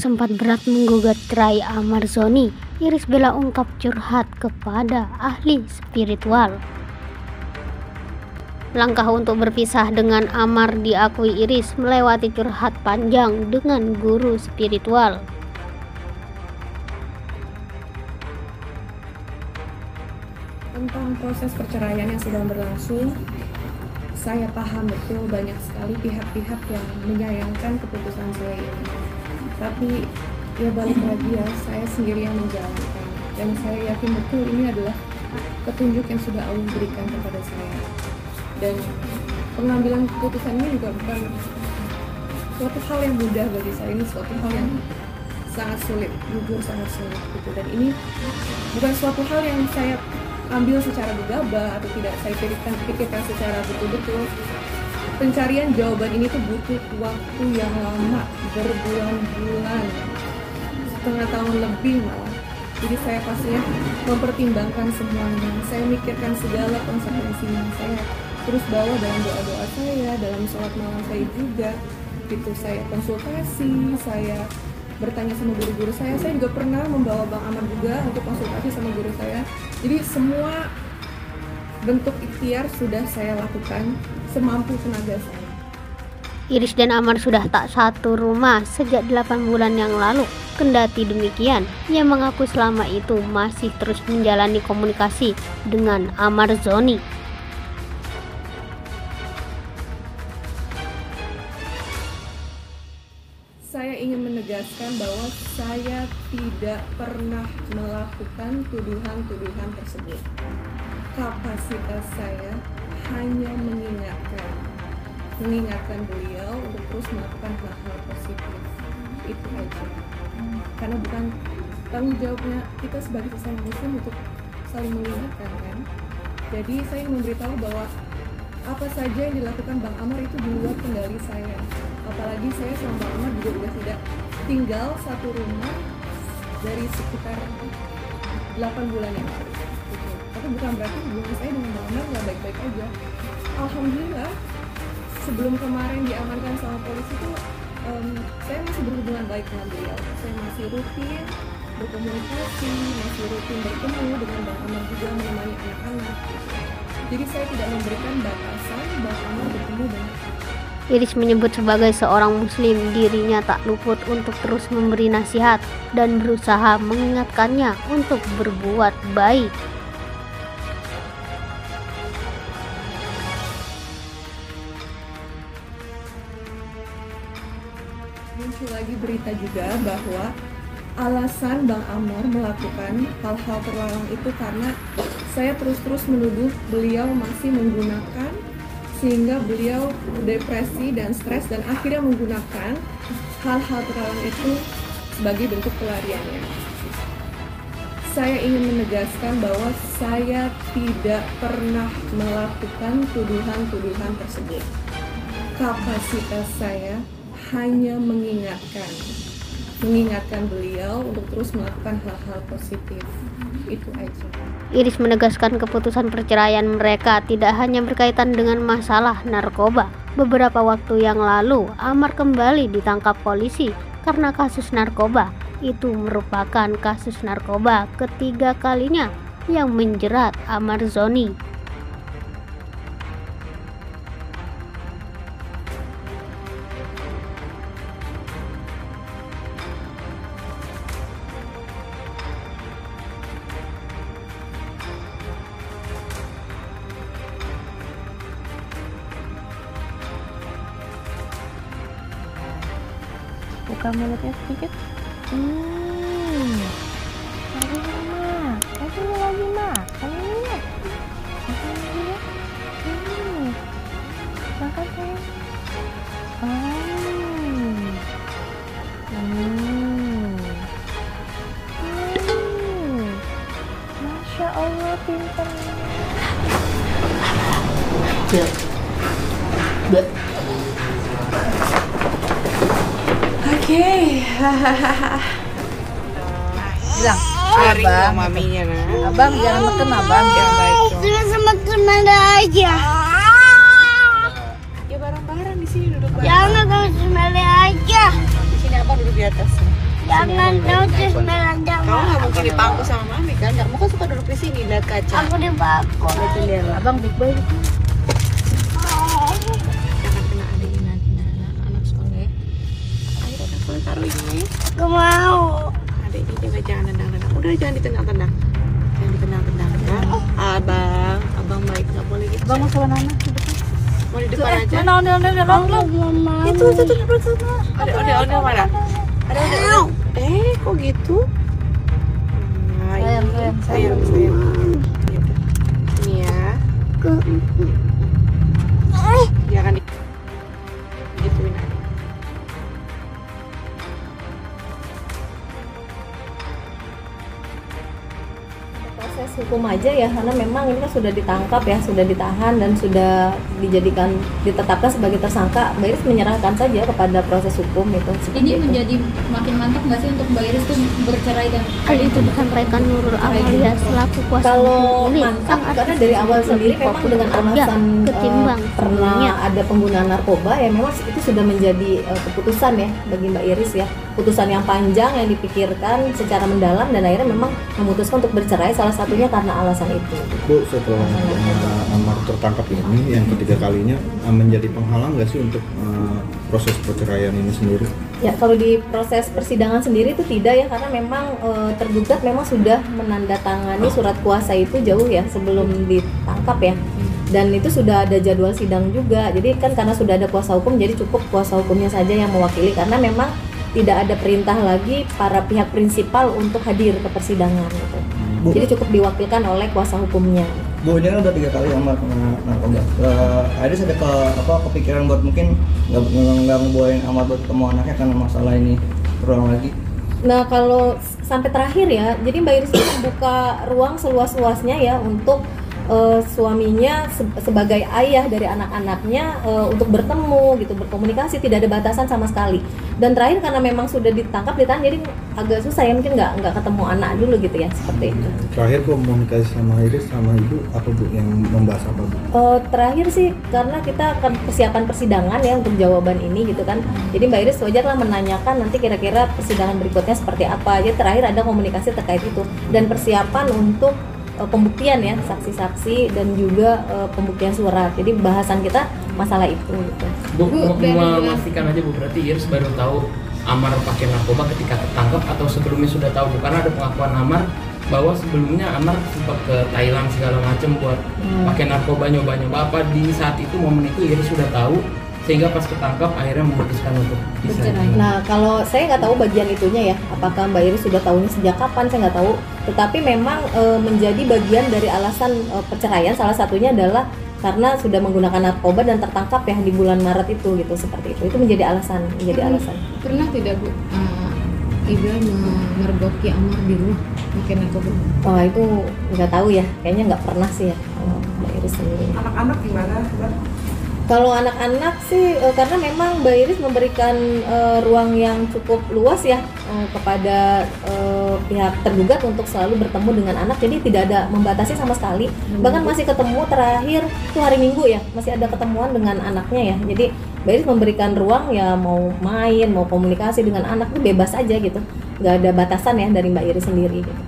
Sempat berat menggugat cerai Amar Zoni, Irish Bella ungkap curhat kepada ahli spiritual. Langkah untuk berpisah dengan Amar diakui Irish melewati curhat panjang dengan guru spiritual. Tentang proses perceraian yang sedang berlangsung, saya paham betul banyak sekali pihak-pihak yang menyayangkan keputusan saya ini. Tapi ya balik lagi ya, saya sendiri yang menjalankan. Dan saya yakin betul ini adalah petunjuk yang sudah Allah berikan kepada saya. Dan pengambilan keputusan ini juga bukan suatu hal yang mudah bagi saya, ini suatu hal yang sangat sulit, jujur sangat sulit gitu. Dan ini bukan suatu hal yang saya ambil secara gegabah atau tidak saya pikirkan secara betul-betul. Pencarian jawaban ini tuh butuh waktu yang lama, berbulan-bulan, setengah tahun lebih malah. Jadi saya pastinya mempertimbangkan semuanya, saya mikirkan segala konsekuensinya, saya terus bawa dalam doa-doa saya, dalam sholat malam saya juga gitu. Saya konsultasi, saya bertanya sama guru-guru saya juga pernah membawa Bang Amar juga untuk konsultasi sama guru saya. Jadi semua bentuk ikhtiar sudah saya lakukan semampu tenaga saya. Irish dan Amar sudah tak satu rumah sejak 8 bulan yang lalu. Kendati demikian, ia mengaku selama itu masih terus menjalani komunikasi dengan Amar Zoni. Saya ingin menegaskan bahwa saya tidak pernah melakukan tuduhan-tuduhan tersebut. Kapasitas saya hanya mengingatkan beliau untuk terus melakukan hal-hal positif. Itu aja. Karena bukan tanggung jawabnya kita sebagai sesama muslim untuk saling mengingatkan kan. Jadi saya ingin memberitahu bahwa apa saja yang dilakukan Bang Amar itu di luar kendali saya. Apalagi saya sama Bang Amar juga sudah tidak tinggal satu rumah dari sekitar 8 bulan yang lalu. Tapi bukan berarti hubungan saya dengan Bang Amar nggak baik-baik aja. Alhamdulillah, sebelum kemarin diamankan sama polisi itu saya masih berhubungan baik dengan beliau. Saya masih rutin berkomunikasi, masih rutin bertemu dengan Bang Amar juga, menemani anak-anak. Jadi saya tidak memberikan batasan Bang Amar bertemu dengan saya. Irish menyebut sebagai seorang muslim dirinya tak luput untuk terus memberi nasihat dan berusaha mengingatkannya untuk berbuat baik. Muncul lagi berita juga bahwa alasan Bang Amar melakukan hal-hal terlarang itu karena saya terus-terus menuduh beliau masih menggunakan, sehingga beliau depresi dan stres dan akhirnya menggunakan hal-hal terlarang itu sebagai bentuk pelariannya. Saya ingin menegaskan bahwa saya tidak pernah melakukan tuduhan-tuduhan tersebut. Kapasitas saya hanya mengingatkan beliau untuk terus melakukan hal-hal positif. Itu aja. Irish menegaskan keputusan perceraian mereka tidak hanya berkaitan dengan masalah narkoba. Beberapa waktu yang lalu, Amar kembali ditangkap polisi karena kasus narkoba. Itu merupakan kasus narkoba ketiga kalinya yang menjerat Amar Zoni. Buka mulutnya sedikit. Lagi mak, lagi makan ini ya. Makan lagi ya. Makan sayang. Masya Allah pintarnya. Oke. Bilang, Abang, maminya nah. abang jangan makan abang. Yang baik dong. Cuma sama kemana aja. Ya bareng-bareng di sini duduk bareng. Jangan kamu semele aja. Di sini abang duduk di atas. Jangan notice melanjang. Kamu nggak mungkin dipangku sama mami kan? Kamu kan suka duduk di sini lihat kaca. Aku dibaku. Lihat jendela. Abang big boy. Jangan kena adiknya nanti anak soleh. Ayo anak soleh taruh ini. Aku mau. Adik ini juga jangan tendang-tendang. Udah jangan ditendang-tendang. Jangan ditendang-tendang ya. Abang baik nggak boleh gitu. Abang mau sama Nana. Mau di depan aja. Mama. Itu di depan sana. Ada mana? Ada. Kok gitu? Sayang. Ya udah. Ini ya. Jangan gituin aja. Proses hukum aja ya, karena memang ini kan sudah ditangkap ya, sudah ditahan dan sudah ditetapkan sebagai tersangka. Mbak Iris menyerahkan saja kepada proses hukum itu. Ini menjadi makin mantap nggak sih untuk Mbak Iris tuh bercerai dan Hal itu disampaikan Nurul Amalia selaku kuasa Kalau hukum Lili, mantap sang karena artis dari awal lebih sendiri memang fokus dengan bekerja alasan ketimbang pernah sebelumnya. ada penggunaan narkoba ya, memang itu sudah menjadi keputusan ya bagi Mbak Iris ya, putusan yang panjang yang dipikirkan secara mendalam dan akhirnya memang memutuskan untuk bercerai, salah satunya karena alasan itu. Bu, setelah Amar tertangkap ini yang ketiga kalinya, menjadi penghalang nggak sih untuk proses perceraian ini sendiri? Ya, kalau di proses persidangan sendiri itu tidak ya, karena memang tergugat memang sudah menandatangani surat kuasa itu jauh ya sebelum ditangkap ya, dan itu sudah ada jadwal sidang juga. Jadi kan karena sudah ada kuasa hukum, jadi cukup kuasa hukumnya saja yang mewakili, karena memang tidak ada perintah lagi para pihak prinsipal untuk hadir ke persidangan gitu. Bu. Jadi cukup diwakilkan oleh kuasa hukumnya. Bu, ini kan udah 3 kali Amar kena narkoba. Iris ada kepikiran buat mungkin nggak ngebolehin Amar buat ketemu anaknya karena masalah ini berulang lagi? Nah, kalau sampai terakhir ya, jadi Mbak Iris itu membuka ruang seluas-luasnya ya untuk suaminya sebagai ayah dari anak-anaknya untuk bertemu gitu, berkomunikasi, tidak ada batasan sama sekali. Dan terakhir karena memang sudah ditahan, jadi agak susah ya, mungkin nggak ketemu anak dulu gitu ya, seperti itu. Terakhir komunikasi sama Iris sama ibu apa Bu, yang membahas apa Bu? Terakhir sih karena kita akan persiapan persidangan ya untuk jawaban ini gitu kan. Jadi Mbak Iris wajarlah menanyakan nanti kira-kira persidangan berikutnya seperti apa. Jadi terakhir ada komunikasi terkait itu dan persiapan untuk pembuktian ya, saksi-saksi dan juga pembuktian surat. Jadi bahasan kita masalah itu gitu. Bu, mau memastikan aja Bu, berarti Iris baru tahu Amar pakai narkoba ketika tertangkap atau sebelumnya sudah tahu Bu? Karena ada pengakuan Amar bahwa sebelumnya Amar sempat ke Thailand segala macam buat pakai narkoba, nyoba-nyoba. Apa di saat itu, momen itu Iris sudah tahu sehingga pas ketangkap akhirnya memutuskan untuk bisa? Nah, kalau saya nggak tahu bagian itunya ya, apakah Mbak Iris sudah tahunya sejak kapan, saya nggak tahu. Tetapi memang menjadi bagian dari alasan perceraian, salah satunya adalah karena sudah menggunakan narkoba dan tertangkap ya di bulan Maret itu gitu, seperti itu. Itu menjadi alasan, alasan. Pernah tidak Bu Iga memergoki Amar di rumah pakai narkoba? Oh, itu nggak tahu ya, kayaknya nggak pernah sih ya Mbak Iris sendiri. Anak-anak gimana, Mbak? Kalau anak-anak sih karena memang Mbak Iris memberikan ruang yang cukup luas ya kepada pihak tergugat untuk selalu bertemu dengan anak, jadi tidak ada membatasi sama sekali. Bahkan masih ketemu terakhir itu hari Minggu ya, masih ada ketemuan dengan anaknya ya. Jadi Mbak Iris memberikan ruang ya, mau main, mau komunikasi dengan anak itu bebas aja gitu, nggak ada batasan ya dari Mbak Iris sendiri gitu.